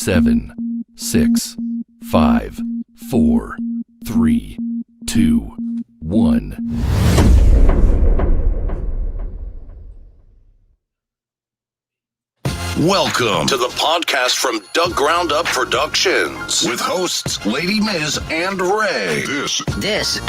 7, 6, 5, 4, 3, 2, 1. Welcome to the podcast from Doug Ground Up Productions with hosts Lady Miz and Ray. This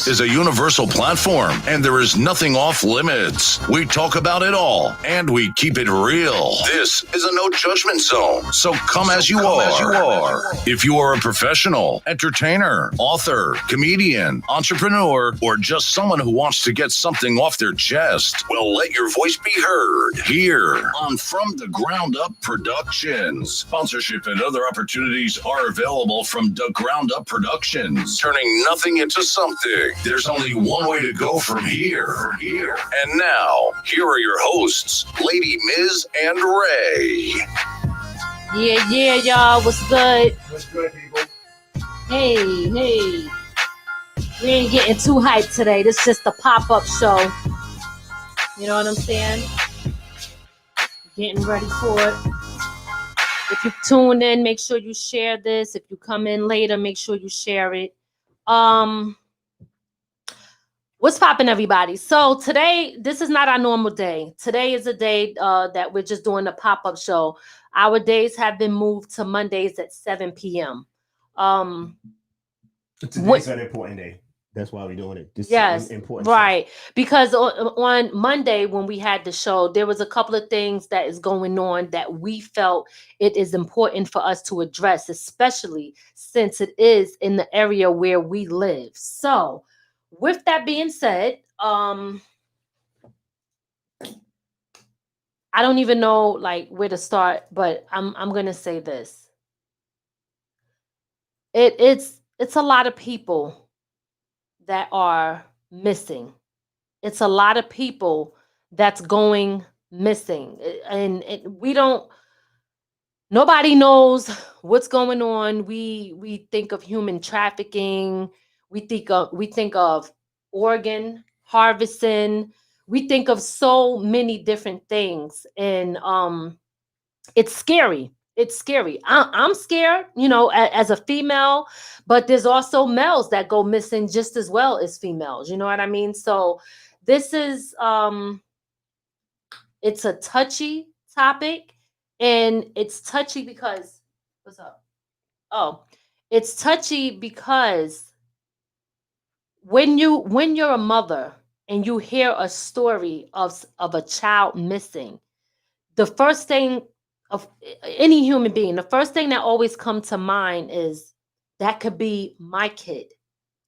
is a universal platform, and there is nothing off limits. We talk about it all, and we keep it real. This is a no judgment zone, so come as you are. If you are a professional, entertainer, author, comedian, entrepreneur, or just someone who wants to get something off their chest, well, let your voice be heard here on From the Ground Up Productions. Sponsorship and other opportunities are available from the Ground Up Productions. Turning nothing into something. There's only one way to go from here. And now, here are your hosts, Lady Miz and Ray. Yeah, y'all. What's good? What's good, people? Hey. We ain't getting too hyped today. This is just a pop-up show. You know what I'm saying? Getting ready for it. If you tune in, make sure you share this. If you come in later, make sure you share it. What's poppin', everybody? So today, this is not our normal day. Today is a day that we're just doing a pop-up show. Our days have been moved to Mondays at 7 p.m. Today's an important day. That's why we're doing it. This yes, is important. Right. Because on Monday, when we had the show, there was a couple of things that is going on that we felt it is important for us to address, especially since it is in the area where we live. So with that being said, I don't even know like where to start, but I'm gonna say this. It's a lot of people that are missing. It's a lot of people that's going missing. And nobody knows what's going on. We think of human trafficking. We think of organ harvesting. We think of so many different things. And it's scary. It's scary. I'm scared, as a female, but there's also males that go missing just as well as females. You know what I mean? So this is, it's a touchy topic, and it's touchy because, what's up? Oh, it's touchy because when you're a mother and you hear a story of a child missing, the first thing of any human being, the first thing that always comes to mind is that could be my kid.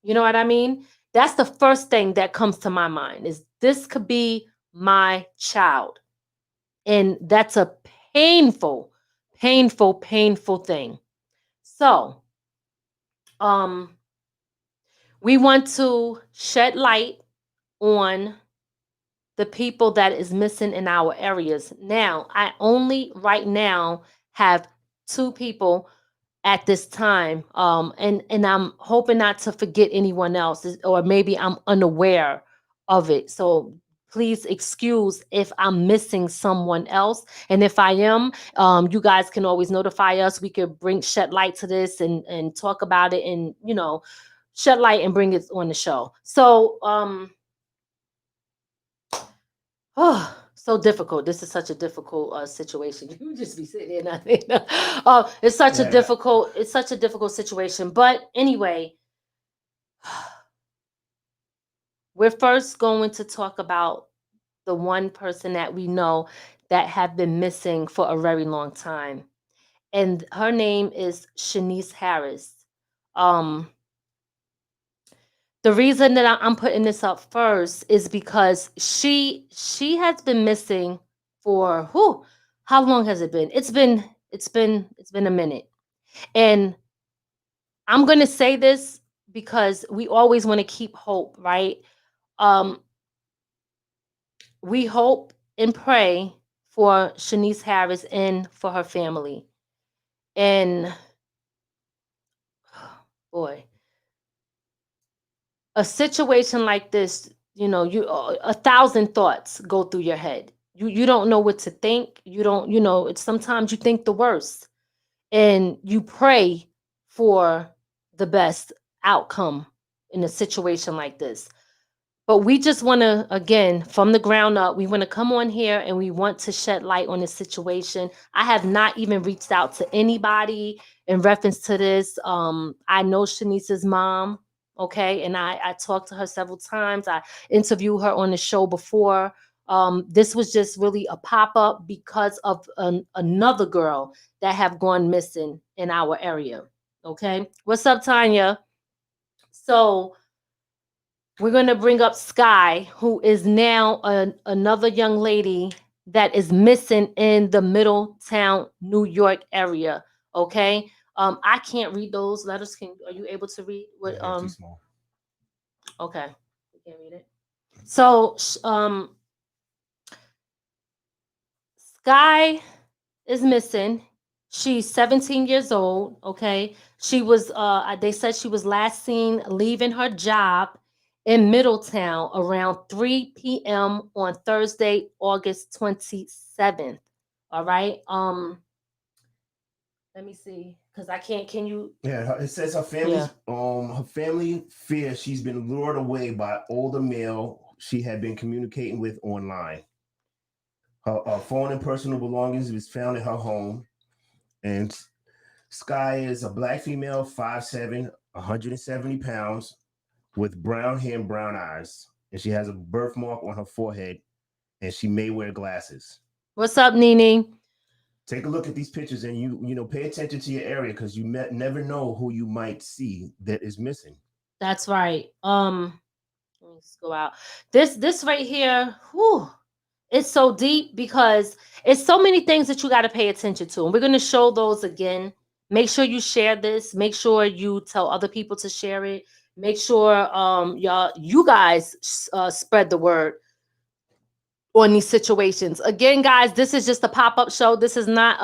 You know what I mean? That's the first thing that comes to my mind is this could be my child. And that's a painful thing. So, we want to shed light on the people that is missing in our areas. Now, I only right now have 2 people at this time. And I'm hoping not to forget anyone else, or maybe I'm unaware of it. So please excuse if I'm missing someone else. And if I am, you guys can always notify us. We could shed light to this and talk about it and, shed light and bring it on the show. So, oh, so difficult. This is such a difficult situation. You just be sitting there nothing. It's such a difficult situation. But anyway, we're first going to talk about the one person that we know that have been missing for a very long time. And her name is Shanice Harris. The reason that I'm putting this up first is because she has been missing for how long has it been? It's been a minute. And I'm going to say this because we always want to keep hope, right? We hope and pray for Shanice Harris and for her family. And boy, a situation like this, you 1,000 thoughts go through your head. You don't know what to think. You don't, it's sometimes you think the worst. and you pray for the best outcome in a situation like this. But we just want to, again, from the ground up, we want to come on here and we want to shed light on the situation. I have not even reached out to anybody in reference to this. I know Shanice's mom, okay, and I talked to her several times. I interviewed her on the show before. This was just really a pop-up because of another girl that have gone missing in our area, okay? What's up, Tanya? So we're going to bring up Sky, who is now another young lady that is missing in the Middletown, New York area. Okay. I can't read those letters. Are you able to read what, Yeah, too small. Okay. You can't read it. So, Sky is missing. She's 17 years old. Okay. She was, they said she was last seen leaving her job in Middletown around 3 p.m. on Thursday, August 27th. All right. Let me see, because I can't. Can you? Yeah, it says her family fears she's been lured away by older male she had been communicating with online. Her phone and personal belongings was found in her home, and Sky is a black female, 5'7", 170 pounds, with brown hair and brown eyes, and she has a birthmark on her forehead, and she may wear glasses. What's up, Nene? Take a look at these pictures, and you pay attention to your area, because you never know who you might see that is missing. That's right. Let me just go out. This right here, whew, it's so deep because it's so many things that you got to pay attention to, and we're gonna show those again. Make sure you share this. Make sure you tell other people to share it. Make sure you guys spread the word on these situations. Again, guys, this is just a pop-up show. This is not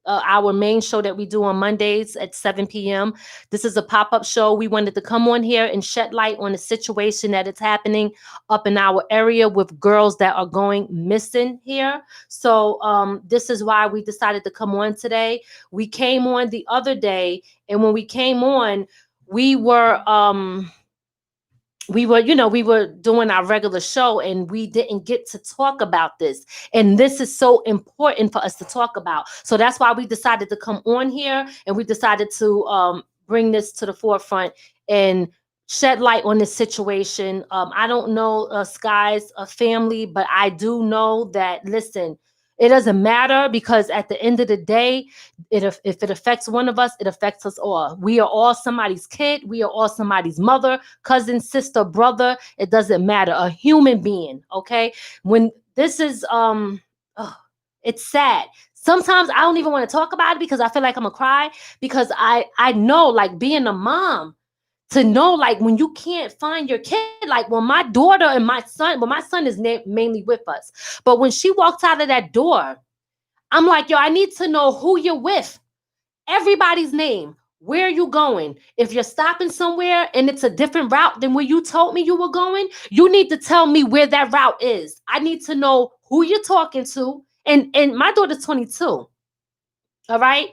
our main show that we do on Mondays at 7 p.m. This is a pop-up show. We wanted to come on here and shed light on the situation that is happening up in our area with girls that are going missing here. So this is why we decided to come on today. We came on the other day, and when we came on, we were doing our regular show, and we didn't get to talk about this. And this is so important for us to talk about. So that's why we decided to come on here, and we decided to bring this to the forefront and shed light on this situation. I don't know Sky's family, but I do know that, listen, it doesn't matter, because at the end of the day, if it affects one of us, it affects us all. We are all somebody's kid. We are all somebody's mother, cousin, sister, brother. It doesn't matter. A human being, okay? When this is, it's sad. Sometimes I don't even want to talk about it because I feel like I'm gonna cry, because I know, like, being a mom, to know, like, when you can't find your kid, like when my daughter and my son is mainly with us, but when she walked out of that door, I'm like, yo, I need to know who you're with, everybody's name, where you going. If you're stopping somewhere and it's a different route than where you told me you were going, you need to tell me where that route is. I need to know who you're talking to. And my daughter's 22. All right.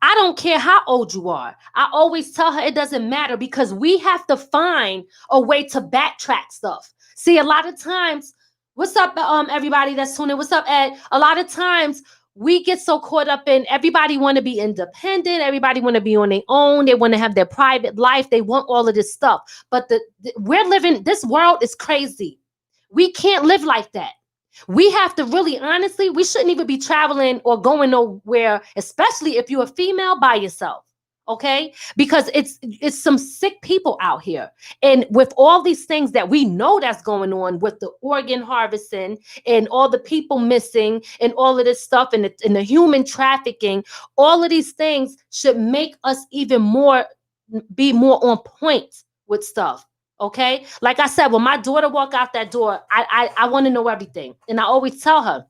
I don't care how old you are. I always tell her it doesn't matter, because we have to find a way to backtrack stuff. See, a lot of times, what's up, everybody that's tuning in? What's up, Ed? A lot of times we get so caught up in everybody want to be independent. Everybody want to be on their own. They want to have their private life. They want all of this stuff. But we're living, this world is crazy. We can't live like that. We have to really, honestly, we shouldn't even be traveling or going nowhere, especially if you're a female by yourself, okay? Because it's some sick people out here. And with all these things that we know that's going on with the organ harvesting and all the people missing and all of this stuff and the human trafficking, all of these things should make us even more, be more on point with stuff. Okay. Like I said, when my daughter walk out that door, I want to know everything. And I always tell her,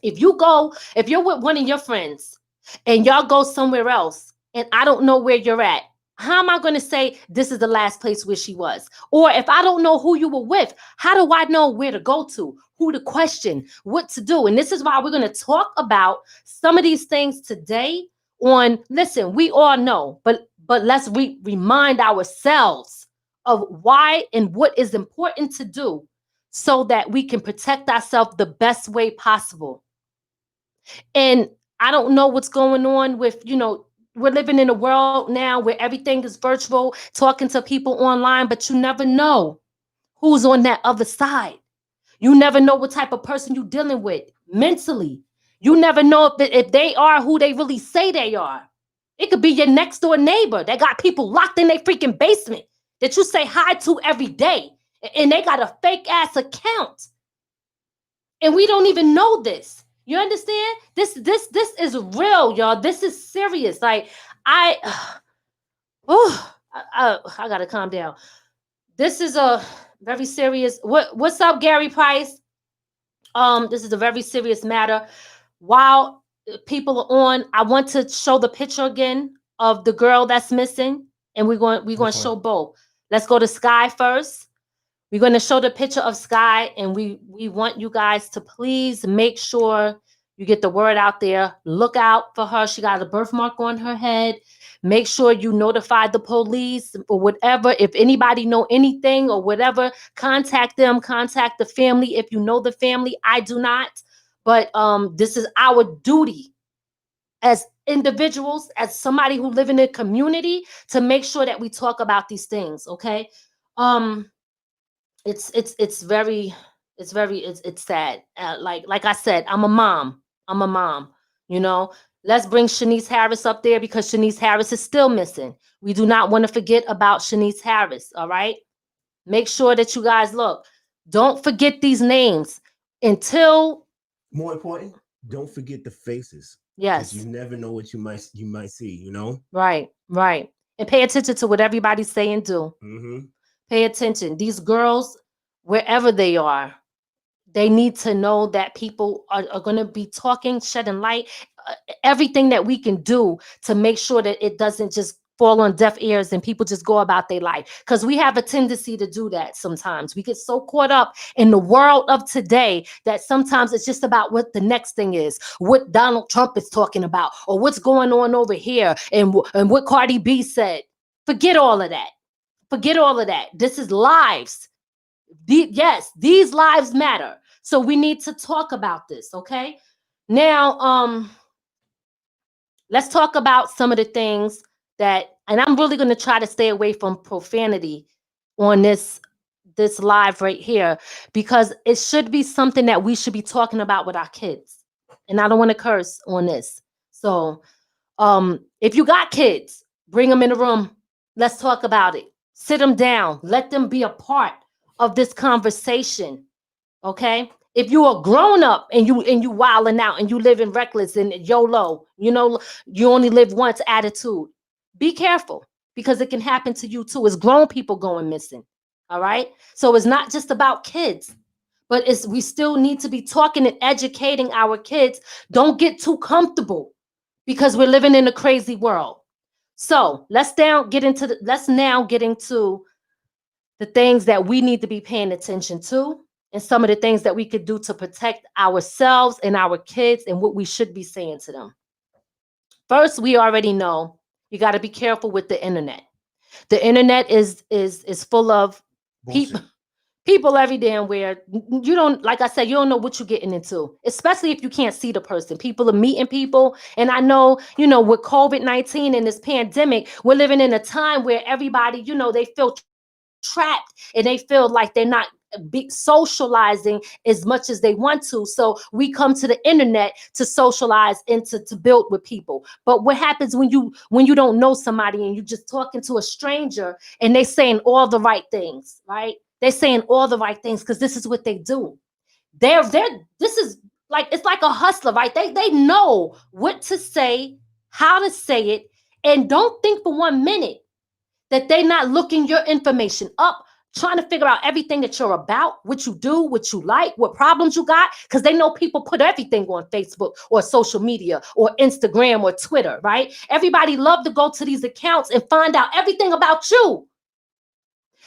if you're with one of your friends and y'all go somewhere else and I don't know where you're at, how am I going to say this is the last place where she was? Or if I don't know who you were with, how do I know where to go to, who to question, what to do? And this is why we're going to talk about some of these things today on, listen, we all know, but let's remind ourselves of why and what is important to do so that we can protect ourselves the best way possible. And I don't know what's going on with, we're living in a world now where everything is virtual, talking to people online, but you never know who's on that other side. You never know what type of person you're dealing with mentally. You never know if they are who they really say they are. It could be your next door neighbor that got people locked in their freaking basement that you say hi to every day. And they got a fake ass account. And we don't even know this. You understand? This is real, y'all. This is serious. Like, I gotta calm down. This is a very serious. What's up, Gary Price? This is a very serious matter. While people are on, I want to show the picture again of the girl that's missing, and we're going to show both. Let's go to Sky first. We're going to show the picture of Sky, and we want you guys to please make sure you get the word out there. Look out for her. She got a birthmark on her head. Make sure you notify the police or whatever. If anybody know anything or whatever, contact them, contact the family. If you know the family, I do not. But this is our duty as individuals, as somebody who live in a community, to make sure that we talk about these things, okay? It's very sad. Like I said, I'm a mom. Let's bring Shanice Harris up there because Shanice Harris is still missing. We do not want to forget about Shanice Harris. All right. Make sure that you guys look. Don't forget these names until. More important, don't forget the faces. Yes. You never know what you might see. Right. And pay attention to what everybody's saying. Do. Mm-hmm. Pay attention. These girls, wherever they are, they need to know that people are going to be talking, shedding light, everything that we can do to make sure that it doesn't just fall on deaf ears and people just go about their life. Because we have a tendency to do that sometimes. We get so caught up in the world of today that sometimes it's just about what the next thing is, what Donald Trump is talking about, or what's going on over here, and what Cardi B said. Forget all of that. Forget all of that. This is lives. Yes, these lives matter. So we need to talk about this, okay? Now, let's talk about some of the things that, and I'm really going to try to stay away from profanity on this live right here, because it should be something that we should be talking about with our kids. And I don't want to curse on this. So if you got kids, bring them in the room. Let's talk about it. Sit them down. Let them be a part of this conversation. Okay? If you are grown up and you wilding out and you living reckless and YOLO, you only live once attitude, be careful, because it can happen to you too. It's grown people going missing. All right? So it's not just about kids, but we still need to be talking and educating our kids. Don't get too comfortable, because we're living in a crazy world. So let's now get into the things that we need to be paying attention to, and some of the things that we could do to protect ourselves and our kids, and what we should be saying to them. First, we already know you got to be careful with the internet. The internet is full of people every damn where. You don't, like I said, you don't know what you're getting into, especially if you can't see the person. People are meeting people. And I know, with COVID-19 and this pandemic, we're living in a time where everybody, they feel trapped and they feel like they're not socializing as much as they want to. So we come to the internet to socialize and to build with people. But what happens when you don't know somebody and you just talking to a stranger and they saying all the right things, right? They're saying all the right things because this is what they do. This is like, it's like a hustler, right? They know what to say, how to say it, and don't think for 1 minute that they're not looking your information up, trying to figure out everything that you're about, what you do, what you like, what problems you got, because they know people put everything on Facebook or social media or Instagram or Twitter, right? Everybody love to go to these accounts and find out everything about you,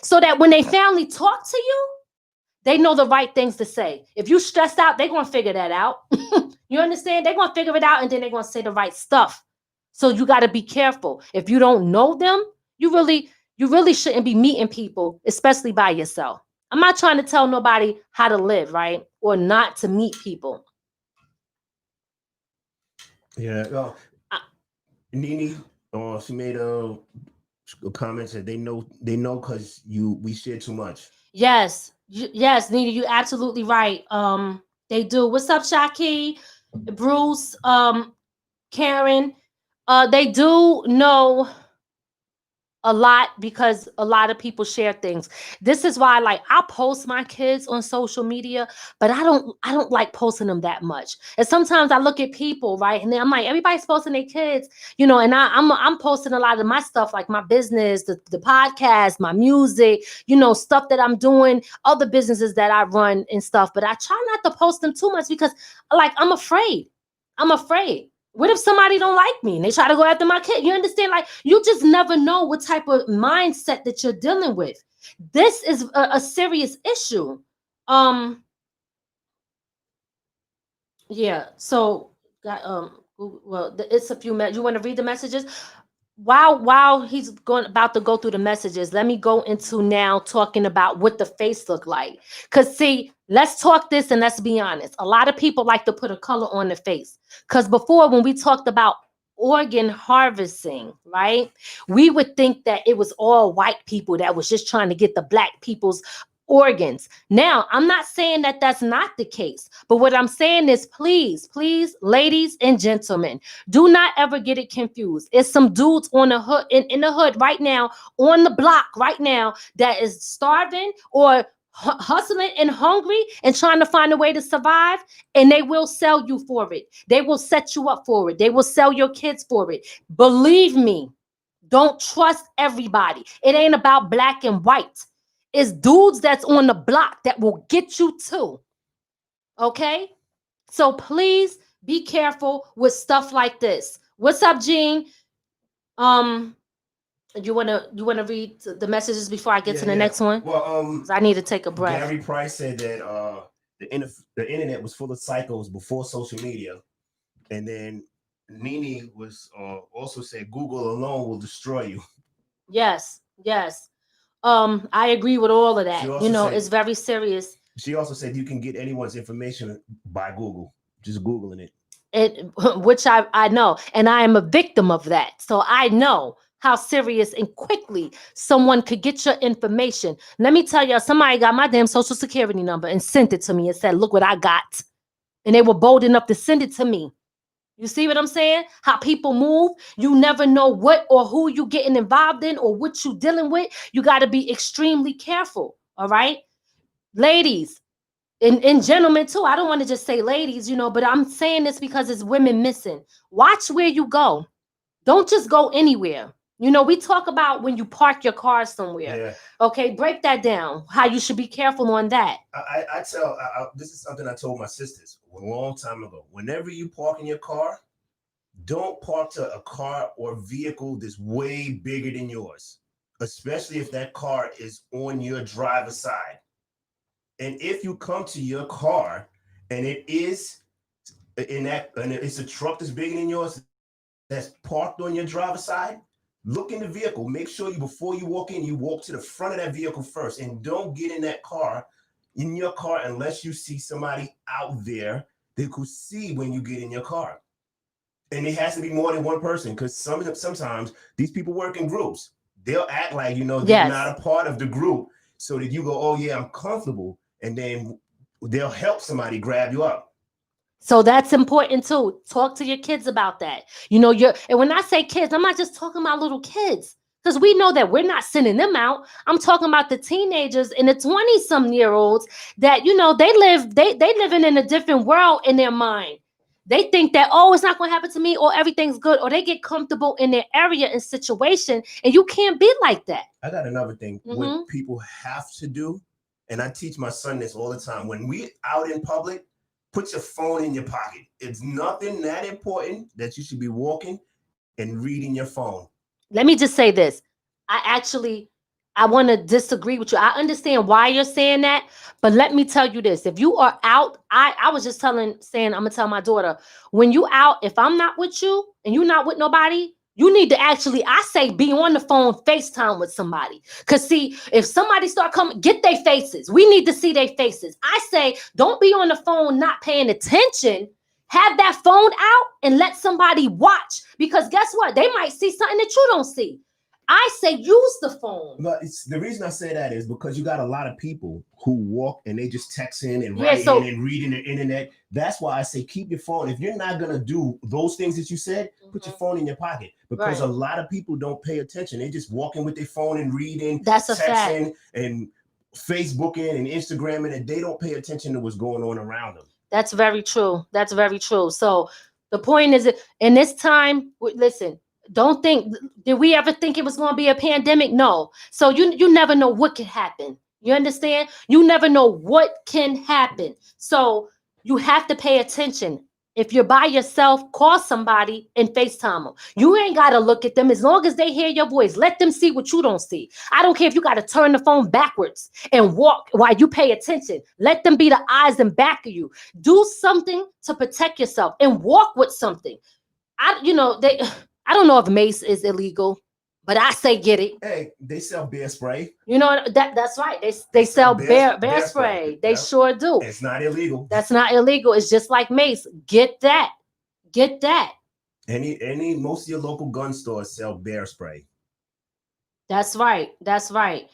so that when they family talk to you, they know the right things to say. If you stressed out, they're going to figure that out. You understand? They're going to figure it out, and then they're going to say the right stuff. So you got to be careful. If you don't know them, you really shouldn't be meeting people, especially by yourself. I'm not trying to tell nobody how to live, right? Or not to meet people. Yeah. Well, Nene, she made a comment that they know because we share too much. Yes, yes, Nina, you absolutely right. They do. What's up, Shaki, Bruce, Karen? They do know a lot because a lot of people share things. This is why, like, I post my kids on social media, but I don't like posting them that much. And sometimes I look at people, right, and then I'm like, everybody's posting their kids, you know, and I'm posting a lot of my stuff, like my business, the podcast, my music, you know, stuff that I'm doing, other businesses that I run and stuff. But I try not to post them too much because, like, I'm afraid. What if somebody don't like me and they try to go after my kid? You understand? Like, you just never know what type of mindset that you're dealing with. This is a serious issue. Yeah. So, well, it's a few. You want to read the messages? While he's about to go through the messages, let me go into now talking about what the face look like. Because see, let's talk this and let's be honest. A lot of people like to put a color on the face. Because before, when we talked about organ harvesting, right, we would think that it was all white people that was just trying to get the black people's organs. Now, I'm not saying that that's not the case, but what I'm saying is, please, ladies and gentlemen, do not ever get it confused. It's some dudes on the hood in the hood right now, on the block right now, that is starving or hustling and hungry and trying to find a way to survive, and they will sell you for it. They will set you up for it. They will sell your kids for it. Believe me, don't trust everybody. It ain't about black and white. It's dudes that's on the block that will get you too. Okay? So please be careful with stuff like this. What's up, Gene? You wanna read the messages before I get to the next one? Well, I need to take a breath. Gary Price said that the internet was full of psychos before social media, and then Nene was also said Google alone will destroy you. Yes. I agree with all of that. You know, it's very serious. She also said you can get anyone's information by Google, just Googling it. Which I know, and I am a victim of that. So I know how serious and quickly someone could get your information. Let me tell y'all, somebody got my damn social security number and sent it to me and said, look what I got. And they were bold enough to send it to me. You see what I'm saying? How people move. You never know what or who you getting involved in or what you dealing with. You got to be extremely careful. All right, ladies and gentlemen too. I don't want to just say ladies, you know, but I'm saying this because it's women missing. Watch where you go. Don't just go anywhere. You know, we talk about when you park your car somewhere. Yeah. Okay, break that down. How you should be careful on that. I tell, this is something I told my sisters a long time ago. Whenever you park in your car, don't park to a car or vehicle that's way bigger than yours, especially if that car is on your driver's side. And if you come to your car and it is and it's a truck that's bigger than yours that's parked on your driver's side, look in the vehicle. Make sure before you walk in, you walk to the front of that vehicle first, and don't get in your car unless you see somebody out there that could see when you get in your car. And it has to be more than one person, because sometimes these people work in groups. They'll act like, you know, they're not a part of the group, so that you go, oh yeah, I'm comfortable, and then they'll help somebody grab you up. So that's important too. Talk to your kids about that. You know, and when I say kids, I'm not just talking about little kids, because we know that we're not sending them out. I'm talking about the teenagers and the 20-some-year-olds that, you know, they living in a different world in their mind. They think that, oh, it's not going to happen to me, or everything's good, or they get comfortable in their area and situation, and you can't be like that. I got another thing. What people have to do, and I teach my son this all the time, when we out in public, put your phone in your pocket. It's nothing that important that you should be walking and reading your phone. Let me just say this. I actually I want to disagree with you. I understand why you're saying that, but let me tell you this. If you are out, I was just saying, I'm going to tell my daughter, when you out, if I'm not with you and you're not with nobody, you need to actually, I say, be on the phone, FaceTime with somebody. Because see, if somebody start coming, get their faces. We need to see their faces. I say, don't be on the phone not paying attention. Have that phone out and let somebody watch. Because guess what? They might see something that you don't see. I say use the phone. But the reason I say that is because you got a lot of people who walk and they just texting and writing and reading the internet. That's why I say keep your phone. If you're not gonna do those things that you said, put your phone in your pocket. Because a lot of people don't pay attention. They're just walking with their phone and reading, that's a texting, fact. And Facebooking and Instagramming, and they don't pay attention to what's going on around them. That's very true. That's very true. So the point is, in this time, listen. Don't think, did we ever think it was going to be a pandemic? No. So you never know what can happen. You understand? You never know what can happen. So you have to pay attention. If you're by yourself, call somebody and FaceTime them. You ain't got to look at them as long as they hear your voice. Let them see what you don't see. I don't care if you got to turn the phone backwards and walk while you pay attention. Let them be the eyes and back of you. Do something to protect yourself and walk with something. I don't know if mace is illegal, but I say get it. Hey, they sell bear spray. You know that's right. They sell bear spray. They sure do. It's not illegal. That's not illegal. It's just like mace. Get that. Get that. Most of your local gun stores sell bear spray. That's right. That's right.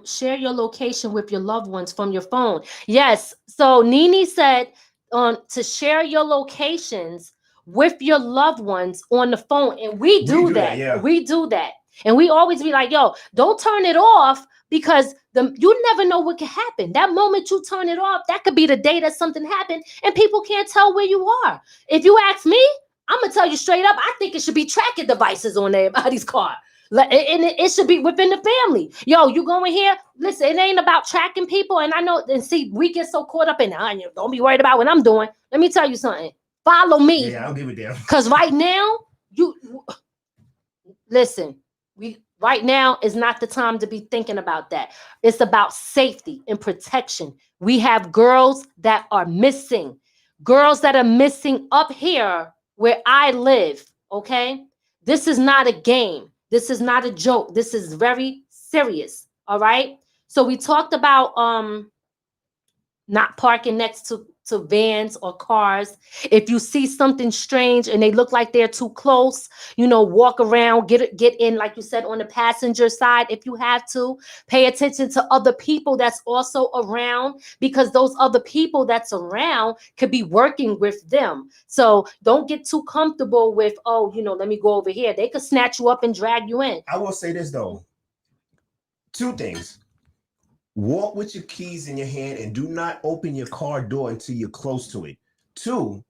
Share your location with your loved ones from your phone. Yes. So Nene said to share your locations with your loved ones on the phone. And we do that. Yeah. We do that. And we always be like, yo, don't turn it off because you never know what can happen. That moment you turn it off, that could be the day that something happened and people can't tell where you are. If you ask me, I'm going to tell you straight up, I think it should be tracking devices on everybody's car. And it should be within the family. Yo, you going here? Listen, it ain't about tracking people. And I know, and see, we get so caught up in it. Don't be worried about what I'm doing. Let me tell you something. Follow me. Yeah, I'll give it down. Because right now, right now is not the time to be thinking about that. It's about safety and protection. We have girls that are missing. Girls that are missing up here where I live, okay? This is not a game. This is not a joke. This is very serious, all right? So we talked about not parking next to vans or cars. If you see something strange and they look like they're too close, walk around, get in, like you said, on the passenger side. If you have to, pay attention to other people that's also around, because those other people that's around could be working with them. So don't get too comfortable with, let me go over here. They could snatch you up and drag you in. I will say this though. 2 things. Walk with your keys in your hand and do not open your car door until you're close to it. 2,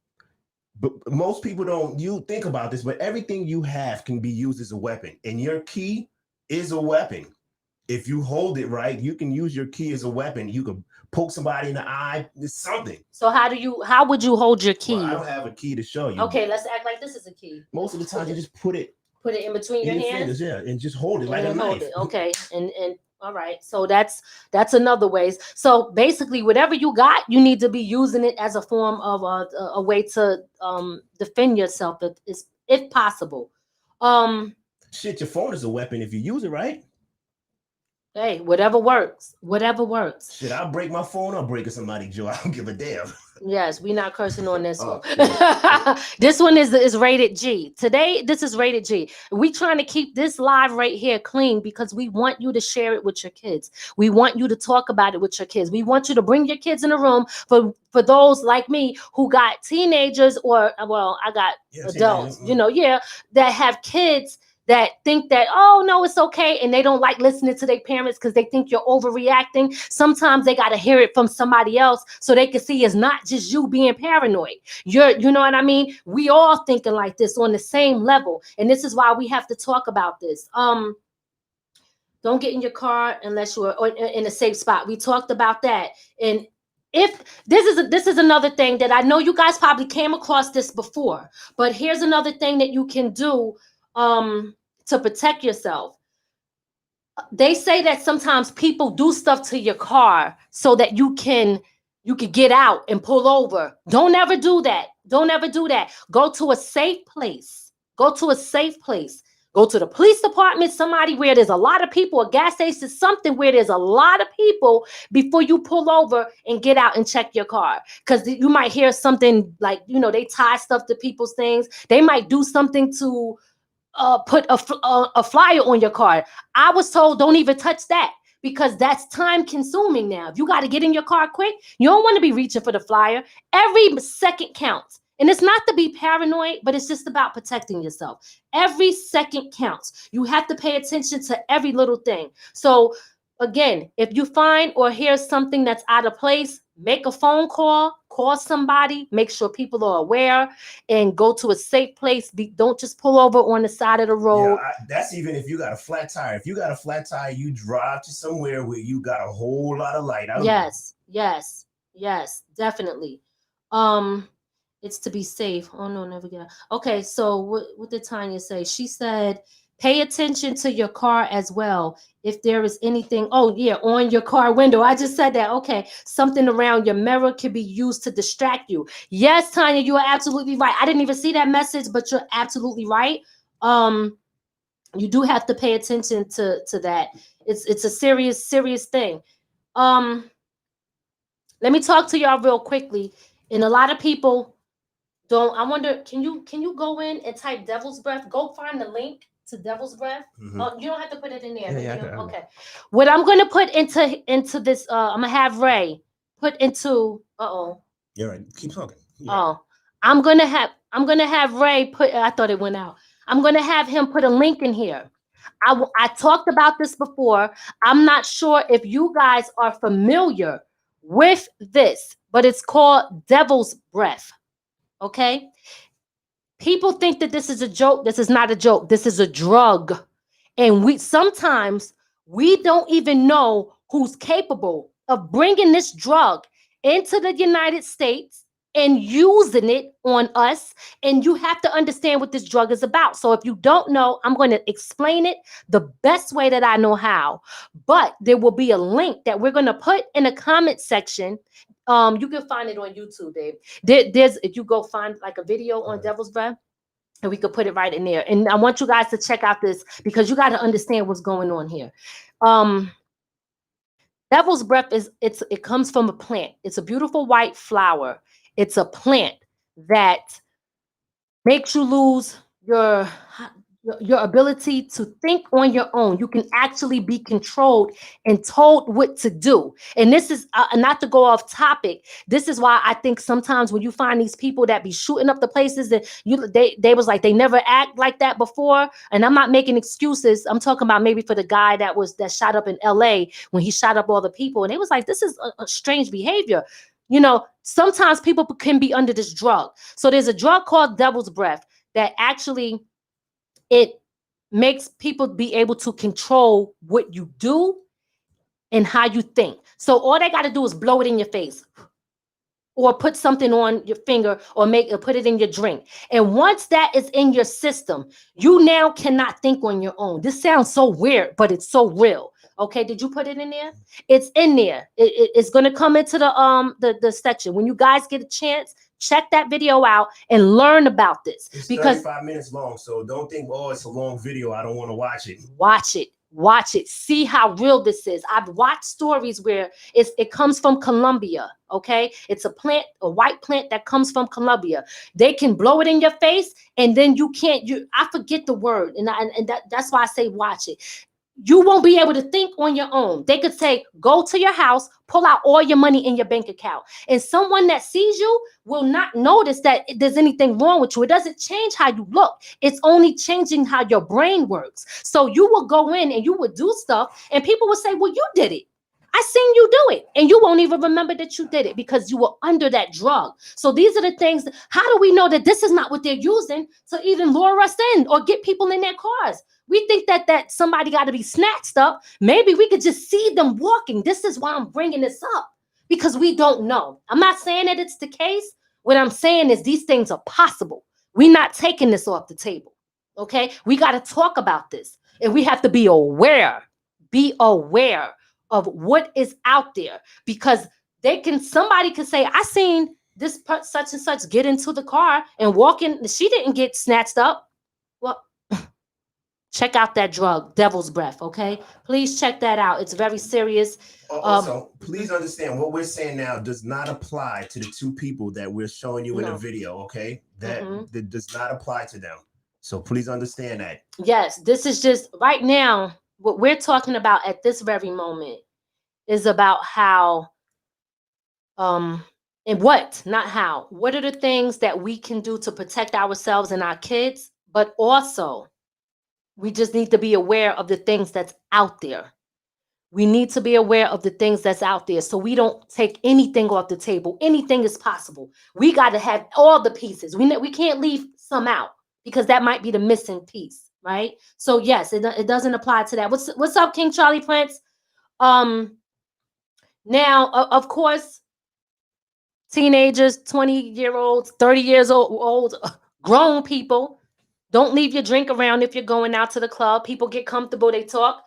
but most people you think about this, but everything you have can be used as a weapon, and your key is a weapon. If you hold it right, you can use your key as a weapon. You can poke somebody in the eye. It's something. So how would you hold your key? Well, I don't have a key to show you. Okay, let's act like this is a key. Most of the time, you just put it in between your hands. Fingers, yeah, and just hold it like a knife. Okay, and all right. So that's another ways. So basically, whatever you got, you need to be using it as a form of a way to defend yourself, if possible. Shit, your phone is a weapon if you use it right. Hey, whatever works. Whatever works. Shit, I'll break my phone. I'll break somebody's jaw. I don't give a damn. Yes, we're not cursing on this one. This one is rated G. Today, this is rated G. We trying to keep this live right here clean because we want you to share it with your kids. We want you to talk about it with your kids. We want you to bring your kids in the room for those like me who got teenagers or, I got adults, that have kids that think that, oh, no, it's okay. And they don't like listening to their parents because they think you're overreacting. Sometimes they got to hear it from somebody else so they can see it's not just you being paranoid. You know what I mean? We all thinking like this on the same level. And this is why we have to talk about this. Don't get in your car unless you're in a safe spot. We talked about that. And if this is another thing that I know you guys probably came across this before, but here's another thing that you can do to protect yourself. They say that sometimes people do stuff to your car so that you can get out and pull over. Don't ever do that. Don't ever do that. Go to a safe place. Go to a safe place. Go to the police department, somebody where there's a lot of people, a gas station, something where there's a lot of people before you pull over and get out and check your car. Because you might hear something like, they tie stuff to people's things. They might do something to put a flyer on your car. I was told don't even touch that because that's time consuming now. If you got to get in your car quick, you don't want to be reaching for the flyer. Every second counts. And it's not to be paranoid, but it's just about protecting yourself. Every second counts. You have to pay attention to every little thing. So again, if you find or hear something that's out of place, make a phone call, call somebody, make sure people are aware, and go to a safe place. Don't just pull over on the side of the road. Yeah, that's even if you got a flat tire. If you got a flat tire, you drive to somewhere where you got a whole lot of light. Yes, definitely. It's to be safe. Oh no, never get out. Okay, so what did Tanya say? She said, pay attention to your car as well. If there is anything, on your car window. I just said that. Okay, something around your mirror can be used to distract you. Yes, Tanya, you are absolutely right. I didn't even see that message, but you're absolutely right. You do have to pay attention to that. It's a serious thing. Let me talk to y'all real quickly. And a lot of people don't. I wonder, can you go in and type Devil's Breath? Go find the link to Devil's Breath. Mm-hmm. You don't have to put it in there. Yeah, okay. What I'm gonna put into this, I'm gonna have Ray put into. You're right. Keep talking. Yeah. I'm gonna have Ray put. I thought it went out. I'm gonna have him put a link in here. I talked about this before. I'm not sure if you guys are familiar with this, but it's called Devil's Breath. Okay? People think that this is a joke. This is not a joke. This is a drug. And sometimes we don't even know who's capable of bringing this drug into the United States and using it on us. And you have to understand what this drug is about. So if you don't know, I'm going to explain it the best way that I know how. But there will be a link that we're going to put in the comment section. You can find it on YouTube, babe. There's if you go find like a video on Devil's Breath, and we could put it right in there. And I want you guys to check out this because you got to understand what's going on here. Devil's Breath it comes from a plant. It's a beautiful white flower. It's a plant that makes you lose your ability to think on your own. You can actually be controlled and told what to do. And this is not to go off topic. This is why I think sometimes when you find these people that be shooting up the places that they was like they never act like that before. And I'm not making excuses. I'm talking about maybe for the guy that shot up in LA when he shot up all the people. And it was like, this is a strange behavior. Sometimes people can be under this drug. So there's a drug called Devil's Breath that actually it makes people be able to control what you do and how you think. So all they got to do is blow it in your face or put something on your finger or put it in your drink. And once that is in your system, you now cannot think on your own. This sounds so weird, but it's so real. Okay, did you put it in there? It's in there. It's going to come into the section. When you guys get a chance, check that video out and learn about this. It's because 35 minutes long, so don't think, it's a long video, I don't want to watch it. Watch it. See how real this is. I've watched stories where it comes from Colombia. Okay, it's a white plant that comes from Colombia. They can blow it in your face, and then I forget the word, and that's why I say watch it. You won't be able to think on your own. They could say, go to your house, pull out all your money in your bank account. And someone that sees you will not notice that there's anything wrong with you. It doesn't change how you look. It's only changing how your brain works. So you will go in and you will do stuff and people will say, well, you did it. I seen you do it. And you won't even remember that you did it because you were under that drug. So these are the things. How do we know that this is not what they're using to even lure us in or get people in their cars? We think that somebody got to be snatched up. Maybe we could just see them walking. This is why I'm bringing this up, because we don't know. I'm not saying that it's the case. What I'm saying is these things are possible. We're not taking this off the table. Okay? We got to talk about this, and we have to be aware. be aware of what is out there, because somebody could say, I seen this such and such get into the car and walk in. She didn't get snatched up. Well, check out that drug, Devil's Breath, okay? Please check that out. It's very serious. Also, please understand what we're saying now does not apply to the two people that we're showing you in the video, okay? That does not apply to them. So please understand that. Yes, this is just right now, what we're talking about at this very moment is about how, and what, not how. What are the things that we can do to protect ourselves and our kids, but also we just need to be aware of the things that's out there. We need to be aware of the things that's out there so we don't take anything off the table. Anything is possible. We got to have all the pieces. We can't leave some out because that might be the missing piece, right? So yes, it doesn't apply to that. What's up, King Charlie Prince? Now, of course, teenagers, 20-year-olds, 30 years old, grown people, don't leave your drink around if you're going out to the club. People get comfortable, they talk.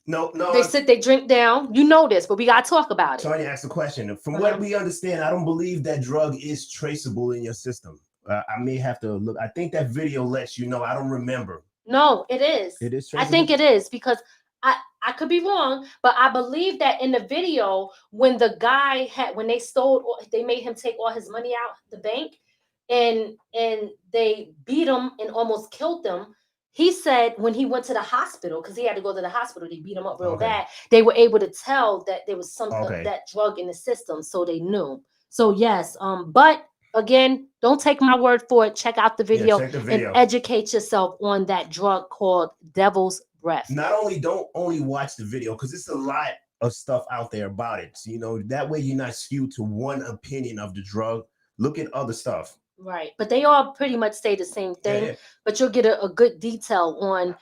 No. They sit, they drink down. You know this, but we got to talk about it. Tanya asked a question. From what we understand, I don't believe that drug is traceable in your system. I may have to look. I think that video lets you know. I don't remember. No, it is. It is traceable? I think it is because I could be wrong, but I believe that in the video, when the guy when they made him take all his money out the bank and they beat him and almost killed him. He said when he went to the hospital, because he had to go to the hospital, they beat him up real bad. They were able to tell that there was something that drug in the system, so they knew. So yes, but again, don't take my word for it. Check out the video, and educate yourself on that drug called Devil's Breath. Don't only watch the video because it's a lot of stuff out there about it. So, that way you're not skewed to one opinion of the drug. Look at other stuff. Right, but they all pretty much say the same thing, but you'll get a good detail on,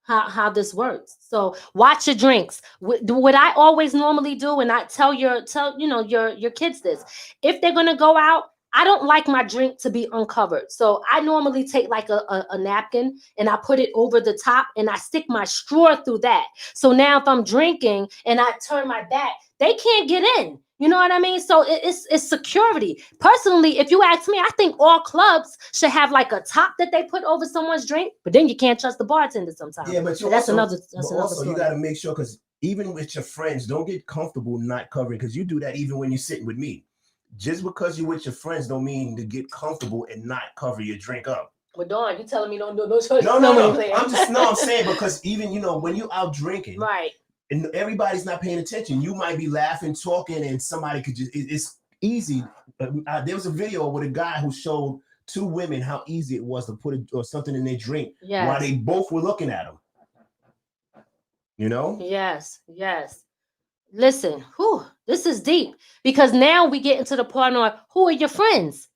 how this works. So watch your drinks. What I always normally do, and I tell your kids this, if they're gonna go out, I don't like my drink to be uncovered. So I normally take like a napkin and I put it over the top and I stick my straw through that. So now if I'm drinking and I turn my back, they can't get in. You know what I mean? So it's security. Personally, if you ask me, I think all clubs should have like a top that they put over someone's drink, but then you can't trust the bartender sometimes. Yeah, but that's another story. You got to make sure, because even with your friends, don't get comfortable not covering, because you do that even when you're sitting with me. Just because you're with your friends don't mean to get comfortable and not cover your drink up. Well, Dawn, you telling me don't do no choice? No. I'm saying because even when you out drinking, right? And everybody's not paying attention. You might be laughing, talking, and somebody could it's easy. There was a video with a guy who showed two women how easy it was to put something in their drink while they both were looking at him. Yes. Listen, this is deep, because now we get into the part on who are your friends.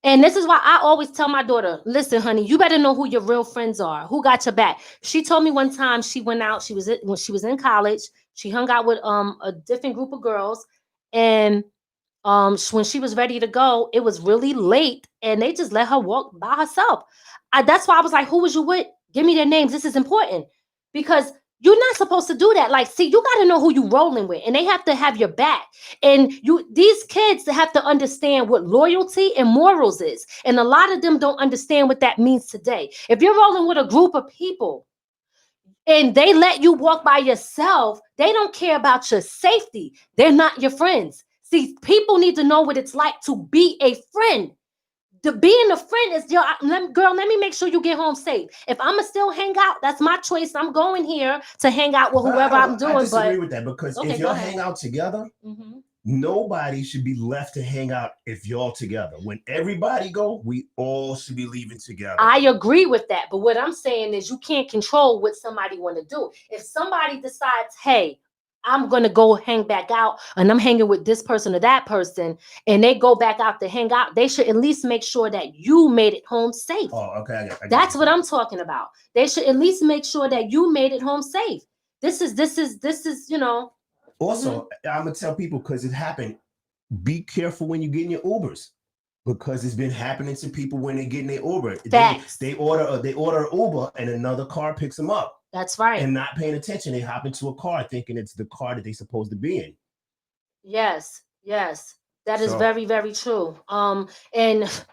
And this is why I always tell my daughter, listen, honey, you better know who your real friends are, who got your back. She told me one time she went out, when she was in college, she hung out with a different group of girls, and when she was ready to go, it was really late, and they just let her walk by herself. That's why I was like, who was you with? Give me their names. This is important, because you're not supposed to do that. Like, see, you got to know who you rolling with, and they have to have your back. And these kids have to understand what loyalty and morals is. And a lot of them don't understand what that means today. If you're rolling with a group of people and they let you walk by yourself, they don't care about your safety. They're not your friends. See, people need to know what it's like to be a friend. Being a friend is girl, let me make sure you get home safe. If I'ma still hang out, that's my choice. I'm going here to hang out with whoever I'm doing. I disagree with that, because if y'all hang out together, nobody should be left to hang out if y'all together. When everybody go, we all should be leaving together. I agree with that, but what I'm saying is you can't control what somebody want to do. If somebody decides, hey, I'm going to go hang back out and I'm hanging with this person or that person, and they go back out to hang out, they should at least make sure that you made it home safe. Oh, okay. That's what I'm talking about. They should at least make sure that you made it home safe. This is, Also, I'm going to tell people, because it happened, be careful when you get in your Ubers, because it's been happening to people when they get in their Uber. Facts. They order an Uber and another car picks them up. That's right. And not paying attention. They hop into a car thinking it's the car that they're supposed to be in. Yes. That is very, very true. And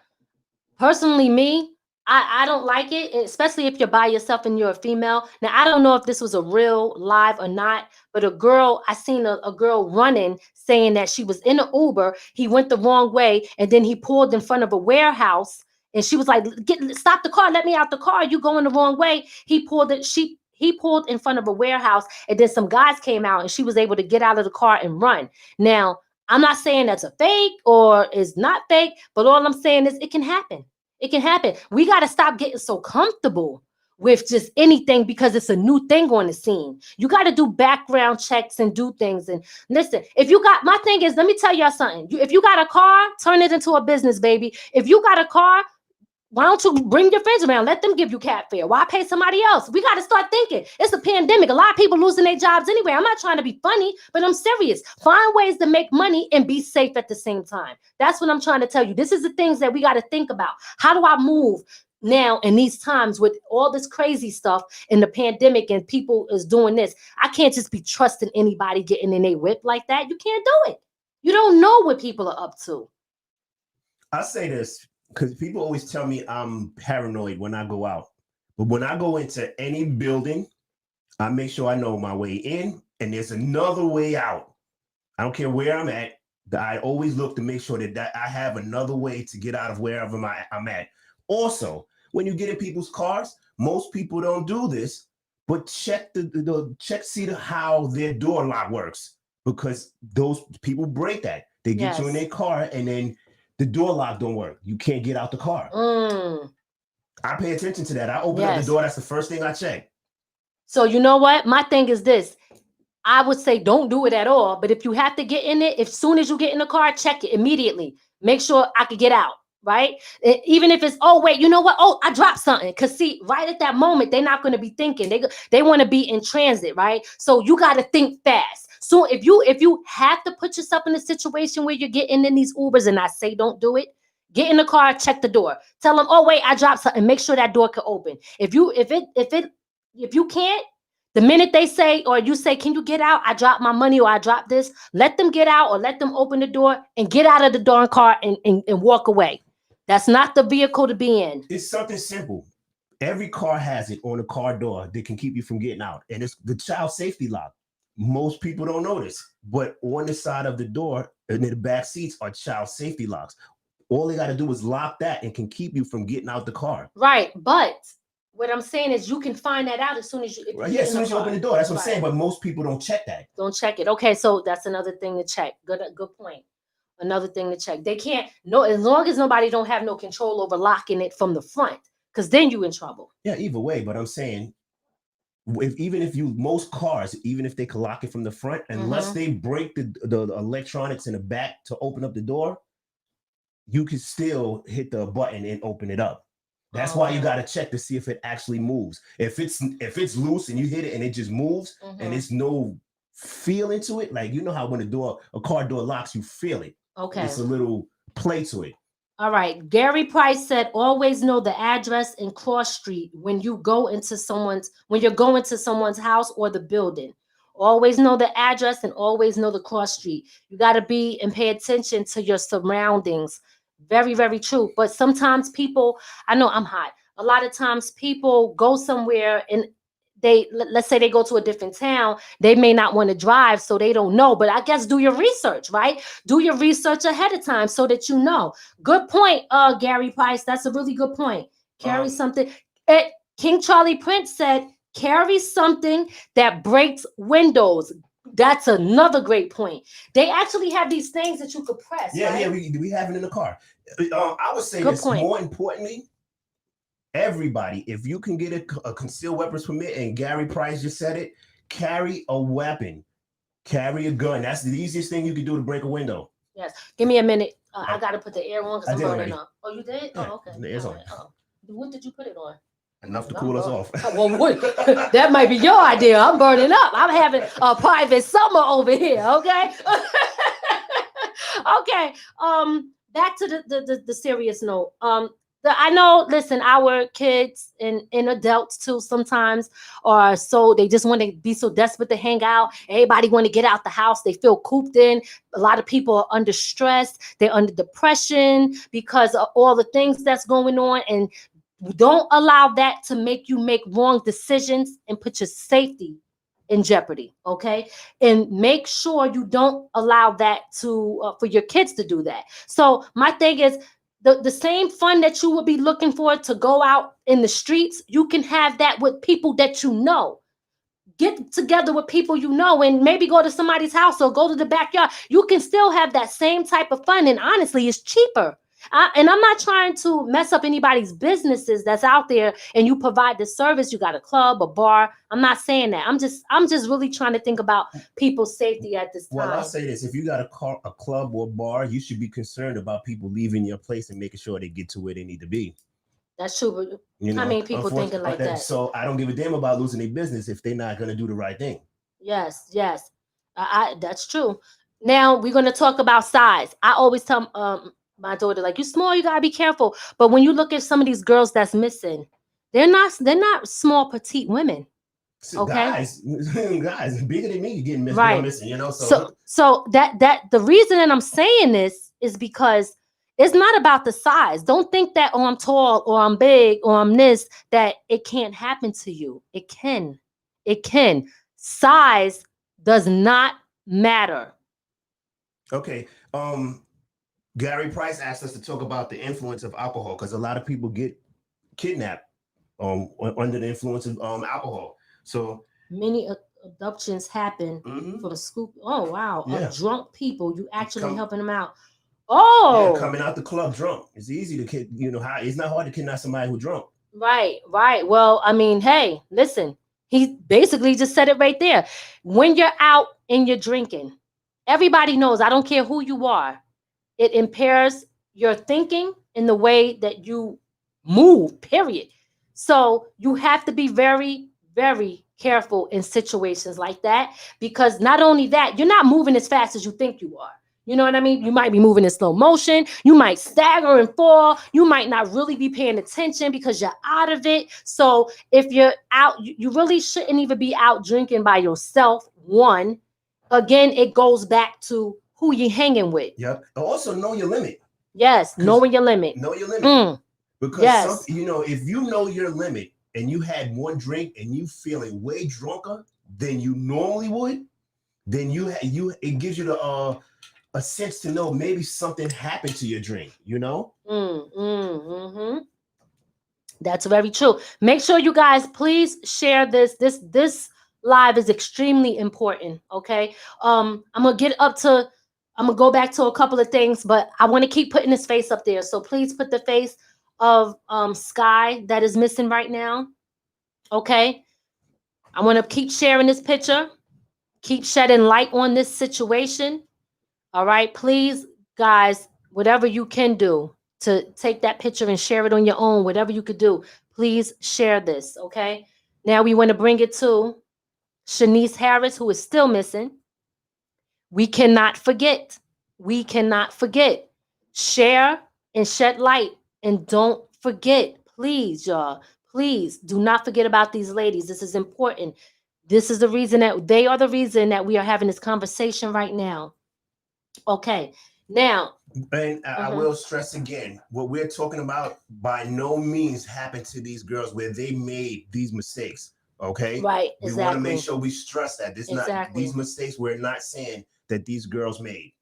personally, me, I don't like it, especially if you're by yourself and you're a female. Now, I don't know if this was a real live or not, but I seen a girl running saying that she was in an Uber. He went the wrong way, and then he pulled in front of a warehouse, and she was like, stop the car, let me out the car, you going the wrong way. He pulled in front of a warehouse, and then some guys came out, and she was able to get out of the car and run. Now, I'm not saying that's a fake or is not fake, but all I'm saying is it can happen. It can happen. We got to stop getting so comfortable with just anything because it's a new thing on the scene. You got to do background checks and do things. And listen, my thing is, let me tell y'all something. If you got a car, turn it into a business, baby. If you got a car, why don't you bring your friends around? Let them give you cat fare. Why pay somebody else? We got to start thinking. It's a pandemic. A lot of people losing their jobs anyway. I'm not trying to be funny, but I'm serious. Find ways to make money and be safe at the same time. That's what I'm trying to tell you. This is the things that we got to think about. How do I move now in these times with all this crazy stuff in the pandemic and people is doing this? I can't just be trusting anybody getting in a whip like that. You can't do it. You don't know what people are up to. I say this because people always tell me I'm paranoid when I go out. But when I go into any building, I make sure I know my way in and there's another way out. I don't care where I'm at. I always look to make sure that I have another way to get out of wherever I'm at. Also, when you get in people's cars, most people don't do this, but check how their door lock works, because those people break that. They get you in their car and then the door lock don't work. You can't get out the car. I pay attention to that. I open up the door. That's the first thing I check. So you know what? My thing is this. I would say don't do it at all. But if you have to get in it, as soon as you get in the car, check it immediately. Make sure I could get out, right? Even if it's, oh, wait, you know what? Oh, I dropped something. Because see, right at that moment, they're not going to be thinking. They want to be in transit, right? So you got to think fast. So if you have to put yourself in a situation where you're getting in these Ubers, and I say don't do it, get in the car, check the door. Tell them, oh, wait, I dropped something. Make sure that door can open. If you can't, the minute they say, or you say, can you get out? I dropped my money or I dropped this. Let them get out or let them open the door and get out of the darn car and walk away. That's not the vehicle to be in. It's something simple. Every car has it on the car door that can keep you from getting out. And it's the child safety lock. Most people don't know this, but on the side of the door and in the back seats are child safety locks. All they got to do is lock that and can keep you from getting out the car. Right. But what I'm saying is you can find that out as soon as you as soon as you open the door. That's what I'm saying. But most people don't check that. Don't check it. Okay, so that's another thing to check. Good point. Another thing to check. They can't as long as nobody don't have no control over locking it from the front, because then you in trouble. Yeah, either way. But I'm saying most cars, even if they can lock it from the front, unless they break the electronics in the back to open up the door, you can still hit the button and open it up. That's why you got to check to see if it actually moves. If it's loose and you hit it and it just moves and there's no feeling to it, like you know how when a car door locks, you feel it. Okay. It's a little play to it. All right. Gary Price said, always know the address and cross street when you're going to someone's house or the building. Always know the address and always know the cross street. You got to be and pay attention to your surroundings. Very, very true. But sometimes people, I know I'm hot. A lot of times people go somewhere and let's say they go to a different town, they may not want to drive, so they don't know. But I guess do your research, right? Do your research ahead of time so that you know. Good point, Gary Price. That's a really good point. Carry something. King Charlie Prince said, carry something that breaks windows. That's another great point. They actually have these things that you could press. Yeah, right? yeah, we have it in the car. I would say this more importantly. Everybody, if you can get a concealed weapons permit, and Gary Price just said it, carry a weapon, carry a gun. That's the easiest thing you can do to break a window. Yes. Give me a minute. I got to put the air on because I'm burning up. Oh, you did? Yeah, oh, okay. The air's on. What did you put it on? Enough to cool us off. Well, that might be your idea. I'm burning up. I'm having a private summer over here. Okay. Okay. Back to the serious note. I know, listen, our kids and adults too sometimes are so, they just want to be so desperate to hang out. Everybody want to get out the house. They feel cooped in. A lot of people are under stress. They're under depression because of all the things that's going on. And don't allow that to make you make wrong decisions and put your safety in jeopardy. Okay. And make sure you don't allow that to for your kids to do that. So my thing is, the same fun that you would be looking for to go out in the streets, you can have that with people that you know. Get together with people you know and maybe go to somebody's house or go to the backyard. You can still have that same type of fun. And honestly, it's cheaper. And I'm not trying to mess up anybody's businesses that's out there and you provide the service. You got a club, a bar. I'm not saying that. I'm just really trying to think about people's safety at this time. Well, I'll say this. If you got a club or bar, you should be concerned about people leaving your place and making sure they get to where they need to be. That's true. But you know, I mean, people thinking like that. So I don't give a damn about losing their business if they're not going to do the right thing. Yes. That's true. Now we're going to talk about size. I always tell my daughter, like, you small, you gotta be careful. But when you look at some of these girls that's missing, they're not small, petite women. Okay, guys, bigger than me, you getting missing, right. Missing, you know. So that the reason that I'm saying this is because it's not about the size. Don't think that, oh, I'm tall or I'm big or I'm this, that it can't happen to you. It can. Size does not matter. Okay. Gary Price asked us to talk about the influence of alcohol because a lot of people get kidnapped under the influence of alcohol. So many abductions happen for the scoop. Oh wow, of drunk people. You actually helping them out. Oh, coming out the club drunk. It's easy to it's not hard to kidnap somebody who's drunk. Right. Well, I mean, hey, listen. He basically just said it right there. When you're out and you're drinking, everybody knows. I don't care who you are. It impairs your thinking in the way that you move, period. So you have to be very, very careful in situations like that, because not only that, you're not moving as fast as you think you are. You know what I mean? You might be moving in slow motion. You might stagger and fall. You might not really be paying attention because you're out of it. So if you're out, you really shouldn't even be out drinking by yourself. One, again, it goes back to who you hanging with. Yep. Also know your limit. Yes, knowing your limit. Know your limit. Because if you know your limit and you had one drink and you feeling way drunker than you normally would, then it gives you a sense to know maybe something happened to your drink, you know? That's very true. Make sure you guys please share this. This live is extremely important. Okay. I'm gonna go back to a couple of things, but I want to keep putting his face up there. So please put the face of Sky that is missing right now. Okay. I want to keep sharing this picture. Keep shedding light on this situation. All right. Please, guys, whatever you can do to take that picture and share it on your own, whatever you could do, please share this. Okay. Now we want to bring it to Shanice Harris, who is still missing. We cannot forget. Share and shed light. And don't forget, please, y'all, please do not forget about these ladies. This is important. This is the reason that they are the reason that we are having this conversation right now. Okay. Now. And I will stress again, what we're talking about by no means happened to these girls where they made these mistakes. Okay. Right. We want to make sure we stress that these mistakes we're not saying that these girls made.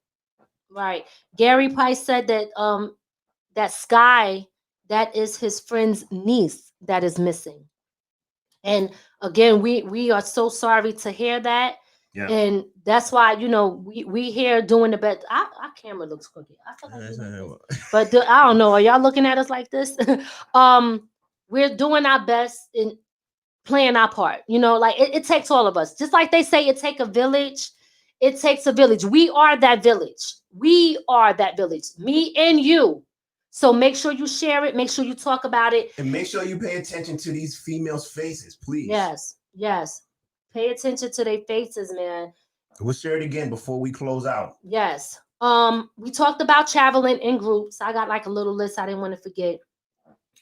Right. Gary Price said that that Sky, that is his friend's niece that is missing. And again, we are so sorry to hear that. Yeah. And that's why, we here doing the best. Our camera looks crooked. But I don't know. Are y'all looking at us like this? We're doing our best in playing our part. Like it takes all of us. Just like they say, it takes a village. It takes a village. We are that village. Me and you. So make sure you share it. Make sure you talk about it. And make sure you pay attention to these females' faces, please. Yes. Pay attention to their faces, man. We'll share it again before we close out. Yes. We talked about traveling in groups. I got like a little list I didn't want to forget.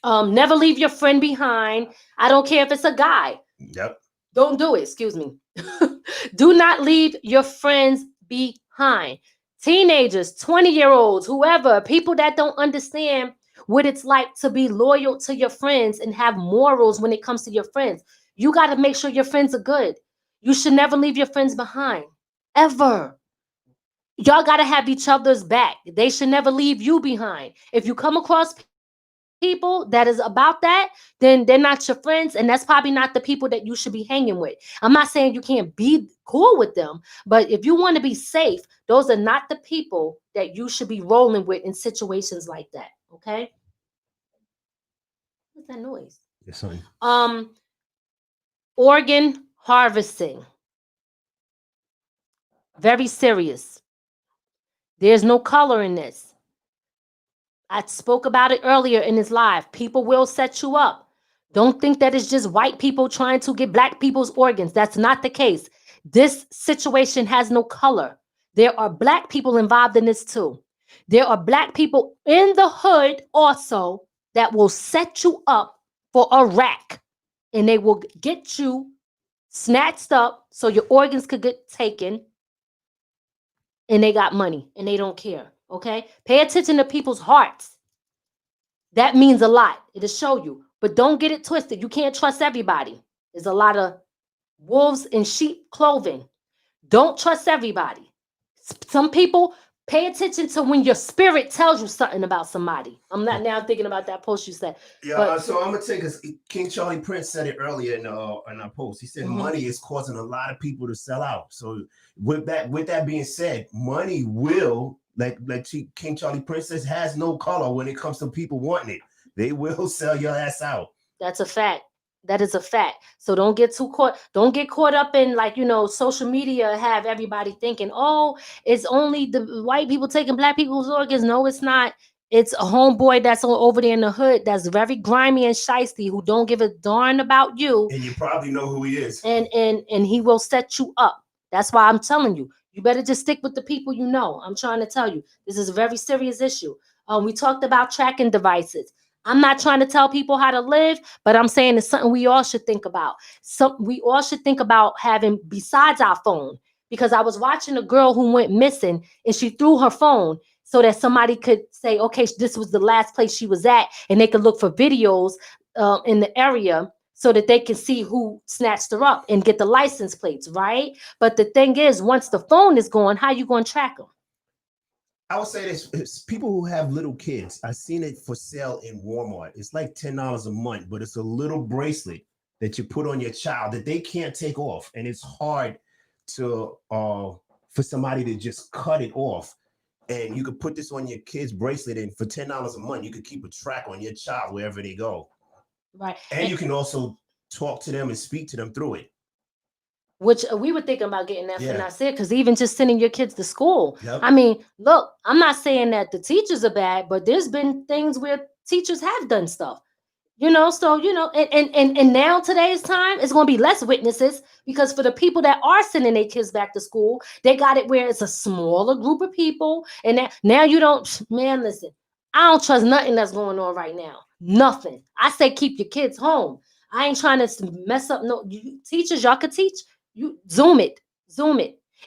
Never leave your friend behind. I don't care if it's a guy. Yep. Don't do it. Excuse me. Do not leave your friends behind. Teenagers, 20-year-olds, whoever, people that don't understand what it's like to be loyal to your friends and have morals when it comes to your friends. You got to make sure your friends are good. You should never leave your friends behind. Ever. Y'all got to have each other's back. They should never leave you behind. If you come across people that is about that, then they're not your friends, and that's probably not the people that you should be hanging with. I'm not saying you can't be cool with them, but if you want to be safe, those are not the people that you should be rolling with in situations like that. Okay? What's that noise? Yes, honey. Organ harvesting. Very serious. There's no color in this. I spoke about it earlier in this live. People will set you up. Don't think that it's just white people trying to get black people's organs. That's not the case. This situation has no color. There are black people involved in this too. There are black people in the hood also that will set you up for a rack, and they will get you snatched up so your organs could get taken, and they got money and they don't care. Okay? Pay attention to people's hearts. That means a lot. It'll show you. But don't get it twisted. You can't trust everybody. There's a lot of wolves in sheep clothing. Don't trust everybody. Some people, pay attention to when your spirit tells you something about somebody. I'm not now thinking about that post you said. Yeah, so I'm gonna take King Charlie Prince said it earlier in our post. He said money is causing a lot of people to sell out. So with that being said, money will, like King Charlie Prince says, has no color when it comes to people wanting it. They will sell your ass out. That's a fact. That is a fact. So don't get caught up in, like, social media have everybody thinking, oh, it's only the white people taking black people's organs. No, it's not. It's a homeboy that's over there in the hood that's very grimy and shiesty, who don't give a darn about you. And you probably know who he is. And he will set you up. That's why I'm telling you, you better just stick with the people you know. I'm trying to tell you, this is a very serious issue. We talked about tracking devices. I'm not trying to tell people how to live, but I'm saying it's something we all should think about. So we all should think about having besides our phone, because I was watching a girl who went missing and she threw her phone so that somebody could say, okay, this was the last place she was at, and they could look for videos in the area so that they can see who snatched her up and get the license plates, right? But the thing is, once the phone is gone, how you going to track them? I would say this: it's people who have little kids. I've seen it for sale in Walmart. It's like $10 a month, but it's a little bracelet that you put on your child that they can't take off, and it's hard to for somebody to just cut it off. And you could put this on your kid's bracelet, and for $10 a month, you could keep a track on your child wherever they go. Right, and you can also talk to them and speak to them through it. Which we were thinking about getting that for Nasir, because even just sending your kids to school. Yep. I mean, look, I'm not saying that the teachers are bad, but there's been things where teachers have done stuff, so, and now today's time, it's going to be less witnesses, because for the people that are sending their kids back to school, they got it where it's a smaller group of people. And now you don't, man, listen, I don't trust nothing that's going on right now. Nothing. I say keep your kids home. I ain't trying to mess up. No, teachers, y'all could teach. You Zoom it.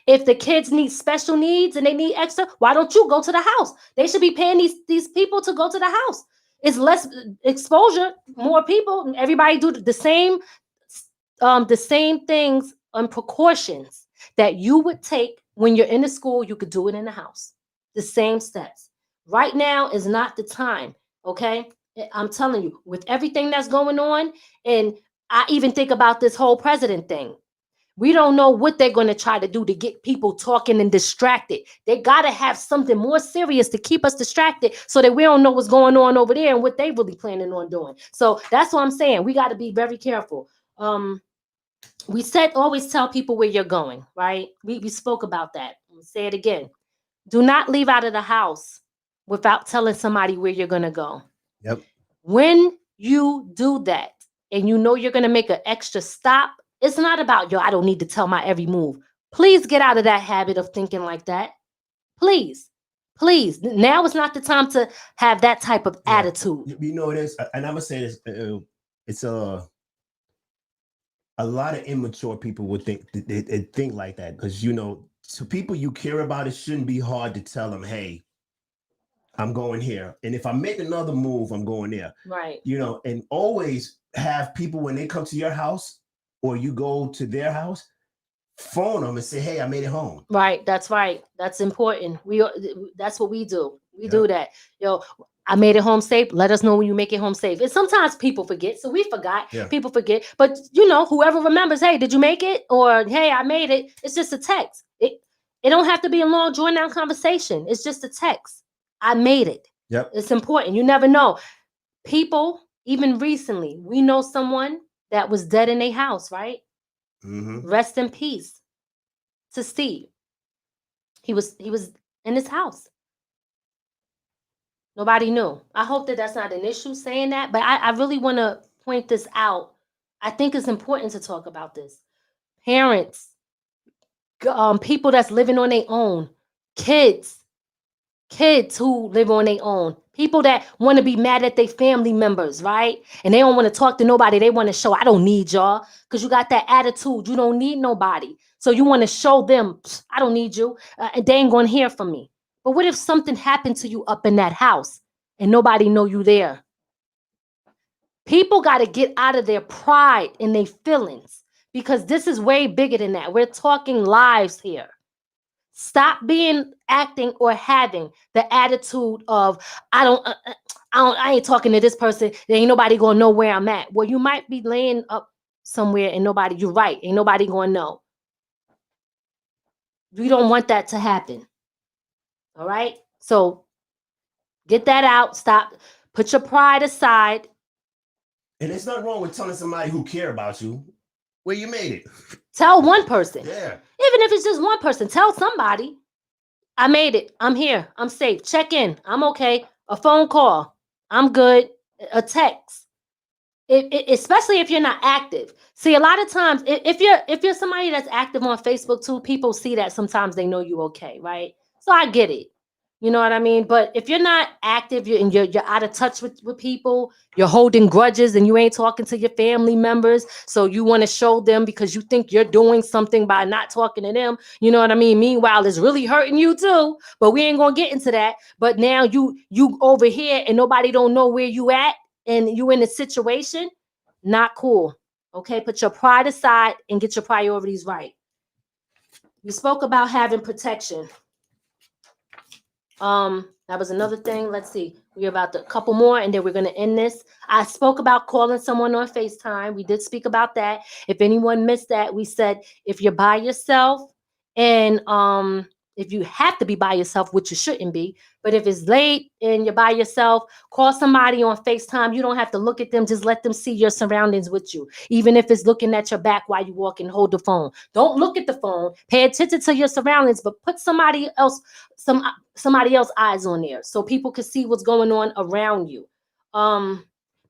If the kids need special needs and they need extra, why don't you go to the house? They should be paying these people to go to the house. It's less exposure, more people. Everybody do the same things and precautions that you would take when you're in the school. You could do it in the house. The same steps. Right now is not the time. Okay, I'm telling you, with everything that's going on, and I even think about this whole president thing. We don't know what they're going to try to do to get people talking and distracted. They got to have something more serious to keep us distracted so that we don't know what's going on over there and what they really planning on doing. So that's what I'm saying. We got to be very careful. We always tell people where you're going, right? We spoke about that. I'll say it again. Do not leave out of the house without telling somebody where you're going to go. Yep. When you do that and you know you're going to make an extra stop, it's not about, I don't need to tell my every move. Please get out of that habit of thinking like that. Please. Please, now is not the time to have that type of attitude. You know, it is, and I'm gonna say this: it's a lot of immature people would think they think like that, because you know, to people you care about, it shouldn't be hard to tell them, "Hey, I'm going here, and if I make another move, I'm going there." Right. You know, and always have people when they come to your house or you go to their house, phone them and say, "Hey, I made it home." Right. That's right. That's important. That's what we do. We do that. Yo, I made it home safe. Let us know when you make it home safe. And sometimes people forget. So we forgot. Yeah. People forget. But you know, whoever remembers, hey, did you make it? Or hey, I made it. It's just a text. It don't have to be a long drawn out conversation. It's just a text. I made it. Yep. It's important. You never know. People, even recently, we know someone that was dead in their house, right? Mm-hmm. Rest in peace to Steve. He was in his house. Nobody knew. I hope that that's not an issue saying that, but I really want to point this out. I think it's important to talk about this. Parents, people that's living on their own, kids who live on their own, people that want to be mad at their family members, right? And they don't want to talk to nobody. They want to show, I don't need y'all, because you got that attitude. You don't need nobody. So you want to show them, I don't need you, and they ain't going to hear from me. But what if something happened to you up in that house and nobody know you there? People got to get out of their pride and their feelings, because this is way bigger than that. We're talking lives here. Stop acting or having the attitude of, I ain't talking to this person. There ain't nobody gonna know where I'm at. Well, you might be laying up somewhere and you're right, ain't nobody gonna know. We don't want that to happen. All right? So get that out. Stop. Put your pride aside. And it's not wrong with telling somebody who care about you where you made it. Tell one person. Yeah. Even if it's just one person, tell somebody, I made it. I'm here. I'm safe. Check in. I'm okay. A phone call. I'm good. A text. Especially if you're not active. See, a lot of times, if you're somebody that's active on Facebook too, people see that sometimes they know you okay, right? So I get it. You know what I mean? But if you're not active, you're out of touch with people, you're holding grudges and you ain't talking to your family members, so you want to show them because you think you're doing something by not talking to them. You know what I mean? Meanwhile, it's really hurting you too, but we ain't gonna get into that. But now you over here and nobody don't know where you at and you in a situation, not cool. Okay, put your pride aside and get your priorities right. You spoke about having protection. That was another thing. Let's see. We're about a couple more and then we're going to end this. I spoke about calling someone on FaceTime. We did speak about that. If anyone missed that, we said if you're by yourself and if you have to be by yourself, which you shouldn't be, but if it's late and you're by yourself, call somebody on FaceTime. You don't have to look at them. Just let them see your surroundings with you. Even if it's looking at your back while you walk and hold the phone. Don't look at the phone. Pay attention to your surroundings, but put somebody else eyes on there so people can see what's going on around you.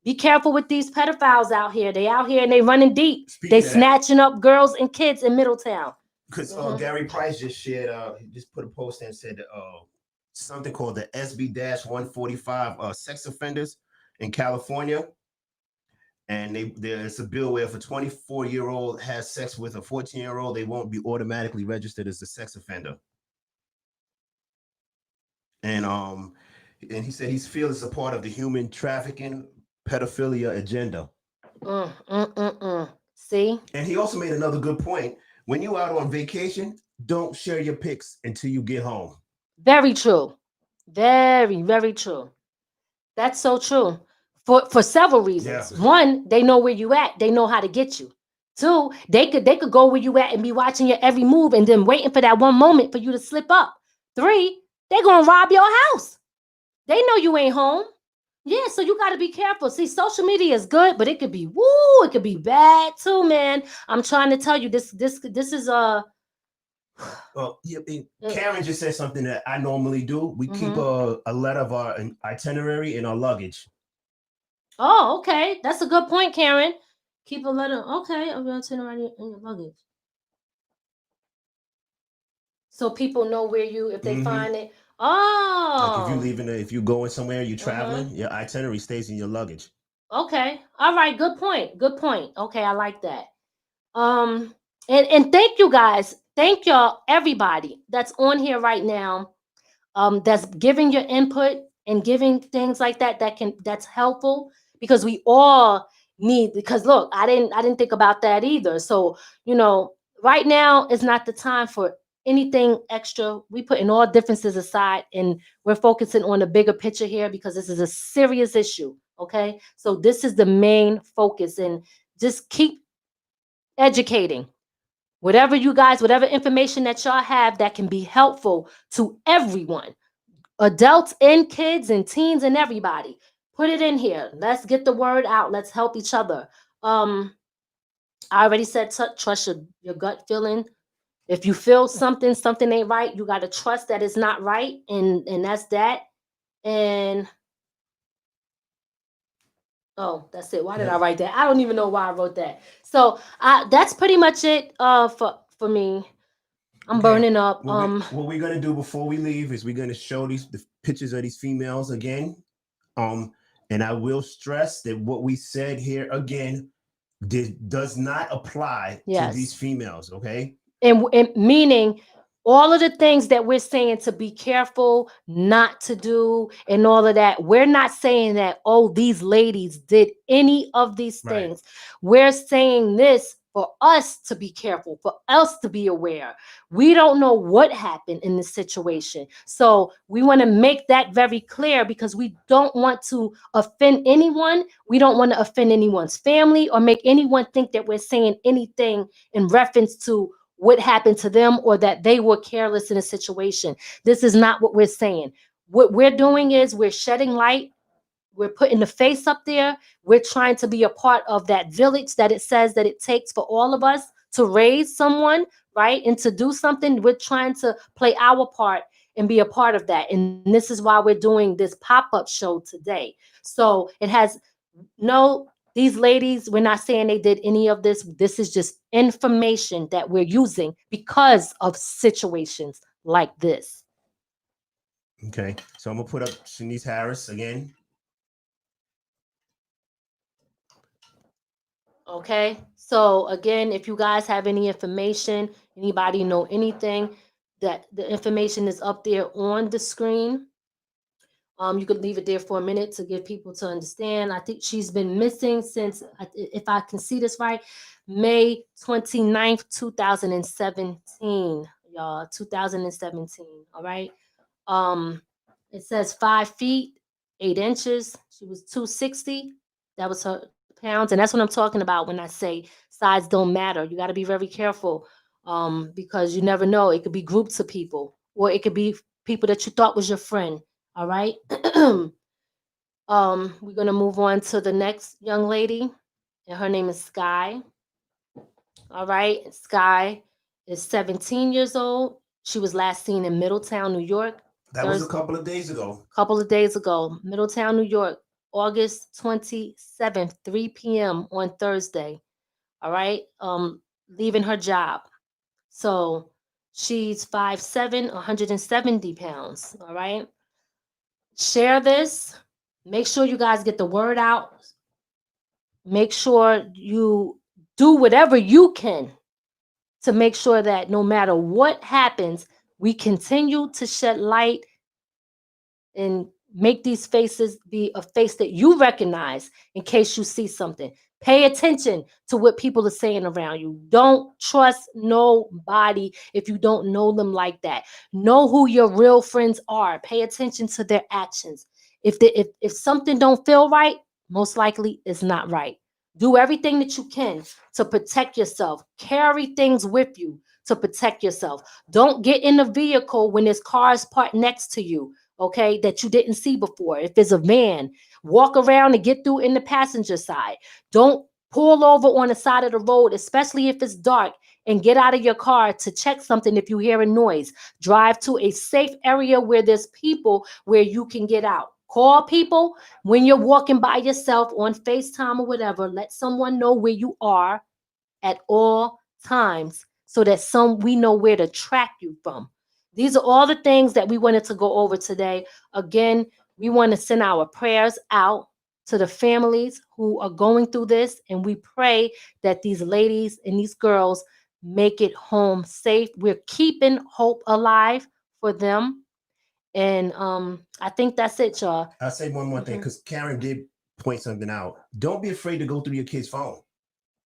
Be careful with these pedophiles out here. They out here and they running deep. They snatching up girls and kids in Middletown. Because Gary Price just shared, he just put a post and said something called the SB-145 sex offenders in California. And there's a bill where if a 24-year-old has sex with a 14-year-old, they won't be automatically registered as a sex offender. And he said he feels it's a part of the human trafficking pedophilia agenda. See? And he also made another good point. When you out on vacation, don't share your pics until you get home. Very true. Very, very true. That's so true. For several reasons. Yeah. One, they know where you at. They know how to get you. Two, they could go where you at and be watching your every move and then waiting for that one moment for you to slip up. Three, they're going to rob your house. They know you ain't home. Yeah, so you got to be careful. See, social media is good, but it could be it could be bad too, man. I'm trying to tell you, this is a. Well, yeah, Karen just said something that I normally do. We keep a letter of our itinerary in our luggage. Oh, okay, that's a good point, Karen. Keep a letter, okay, of your itinerary in your luggage, so people know where you if they find it. Like if you're Oh. leaving, if you're going somewhere, you're traveling, your itinerary stays in your luggage. Okay. All right. Good point. Good point. Okay, I like that. And thank you guys. Thank y'all, everybody that's on here right now. That's giving your input and giving things like that that's helpful, because we all need, because look, I didn't think about that either. So, right now is not the time for anything extra. We putting all differences aside and we're focusing on the bigger picture here, because this is a serious issue. Okay. So this is the main focus, and just keep educating. Whatever information that y'all have that can be helpful to everyone, adults and kids and teens and everybody, put it in here. Let's get the word out. Let's help each other. I already said trust your gut feeling. If you feel something ain't right, you got to trust that it's not right, and that's that. And oh, that's it. Why did I write that? I don't even know why I wrote that. So that's pretty much it for me. I'm burning up. What we're gonna do before we leave is we're gonna show the pictures of these females again. And I will stress that what we said here again does not apply to these females. Okay. And meaning all of the things that we're saying to be careful not to do and all of that, we're not saying that, oh, these ladies did any of these things. We're saying this for us to be careful, for us to be aware. We don't know what happened in this situation. So we want to make that very clear, because we don't want to offend anyone. We don't want to offend anyone's family or make anyone think that we're saying anything in reference to what happened to them or that they were careless in a situation. This is not what we're saying. What we're doing is we're shedding light. We're putting the face up there. We're trying to be a part of that village that it says that it takes for all of us to raise someone, right? And to do something. We're trying to play our part and be a part of that. And this is why we're doing this pop-up show today. So it has these ladies, we're not saying they did any of this. This is just information that we're using because of situations like this. Okay, so I'm gonna put up Shanice Harris again. Okay, so again, if you guys have any information, anybody know anything, that the information is up there on the screen. You could leave it there for a minute to give people to understand. I think she's been missing since, if I can see this right, May 29th, 2017, y'all, 2017, all right? It says 5 feet, 8 inches. She was 260. That was her pounds. And that's what I'm talking about when I say size don't matter. You got to be very careful, because you never know. It could be groups of people, or it could be people that you thought was your friend. All right. We're gonna move on to the next young lady, and her name is Sky. All right, Sky is 17 years old. She was last seen in Middletown, New York. That was a couple of days ago. Middletown, New York, August 27th, 3 p.m. on Thursday. All right. Leaving her job. So she's 5'7", 170 pounds. All right. Share this. Make sure you guys get the word out. Make sure you do whatever you can to make sure that no matter what happens, we continue to shed light and make these faces be a face that you recognize in case you see something. Pay attention to what people are saying around you. Don't trust nobody if you don't know them like that. Know who your real friends are. Pay attention to their actions. If something don't feel right, most likely it's not right. Do everything that you can to protect yourself. Carry things with you to protect yourself. Don't get in a vehicle when there's cars parked next to you, okay, that you didn't see before. If it's a van, walk around and get through in the passenger side. Don't pull over on the side of the road, especially if it's dark, and get out of your car to check something if you hear a noise. Drive to a safe area where there's people where you can get out. Call people when you're walking by yourself on FaceTime or whatever. Let someone know where you are at all times so that we know where to track you from. These are all the things that we wanted to go over today. Again, we want to send our prayers out to the families who are going through this, and we pray that these ladies and these girls make it home safe. We're keeping hope alive for them. And I think that's it, y'all. I'll say one more thing, because Karen did point something out. Don't be afraid to go through your kid's phone.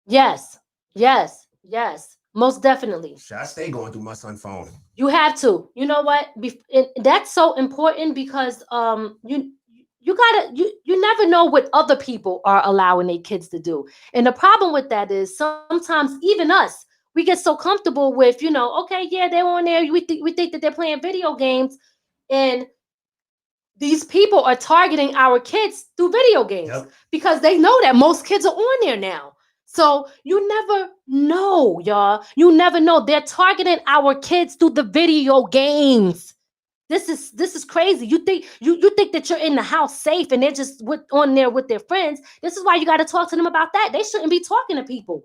Yes, yes, yes, most definitely. I stay going through my son's phone. You have to. You know what? That's so important because you gotta you never know what other people are allowing their kids to do. And the problem with that is sometimes even us, we get so comfortable with, okay, yeah, they're on there. We think that they're playing video games, and these people are targeting our kids through video games because they know that most kids are on there now. So you never know, y'all. You never know. They're targeting our kids through the video games. This is crazy. You think that you're in the house safe and they're just on there with their friends. This is why you got to talk to them about that. They shouldn't be talking to people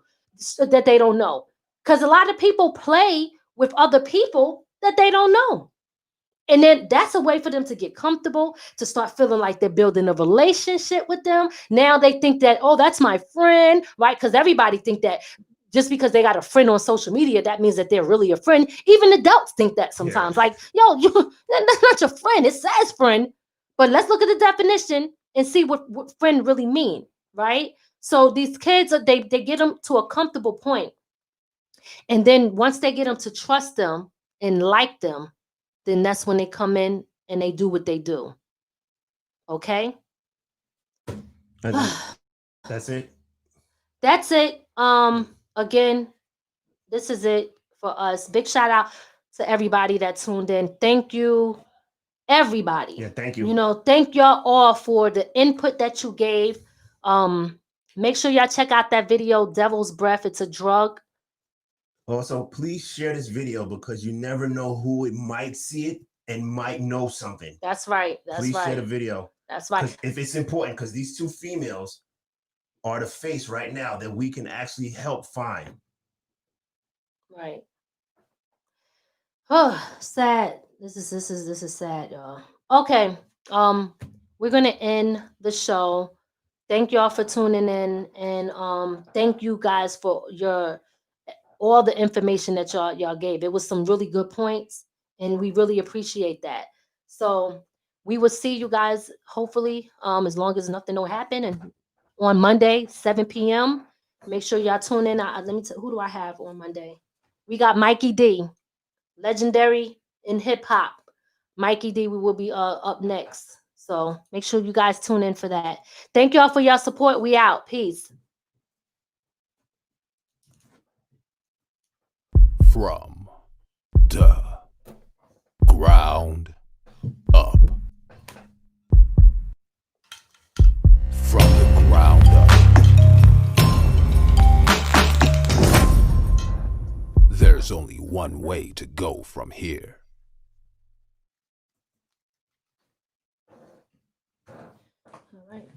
that they don't know, because a lot of people play with other people that they don't know. And then that's a way for them to get comfortable, to start feeling like they're building a relationship with them. Now they think that, oh, that's my friend, right? Because everybody think that just because they got a friend on social media, that means that they're really a friend. Even adults think that sometimes. Like, yo, that's not your friend. It says friend. But let's look at the definition and see what friend really mean, right? So these kids, they get them to a comfortable point. And then once they get them to trust them and like them, then that's when they come in and they do what they do. Okay? That's it? That's it. Again, this is it for us. Big shout out to everybody that tuned in. Thank you, everybody. Yeah, thank you. Thank y'all all for the input that you gave. Make sure y'all check out that video, Devil's Breath. It's a drug. Also, please share this video because you never know who it might see it and might know something. That's right. Please share the video. That's right. If it's important, because these two females are the face right now that we can actually help find. Right. Oh, sad. This is sad, y'all. Okay. We're gonna end the show. Thank y'all for tuning in, and thank you guys for all the information that y'all gave. It was some really good points, and we really appreciate that. So we will see you guys hopefully, as long as nothing don't happen, and on Monday, 7 p.m. Make sure y'all tune in. Let me tell, who do I have on Monday? We got Mikey D, legendary in hip hop. Mikey D, we will be up next. So make sure you guys tune in for that. Thank y'all for your support. We out. Peace. From the ground up. From the ground up. There's only one way to go from here. All right.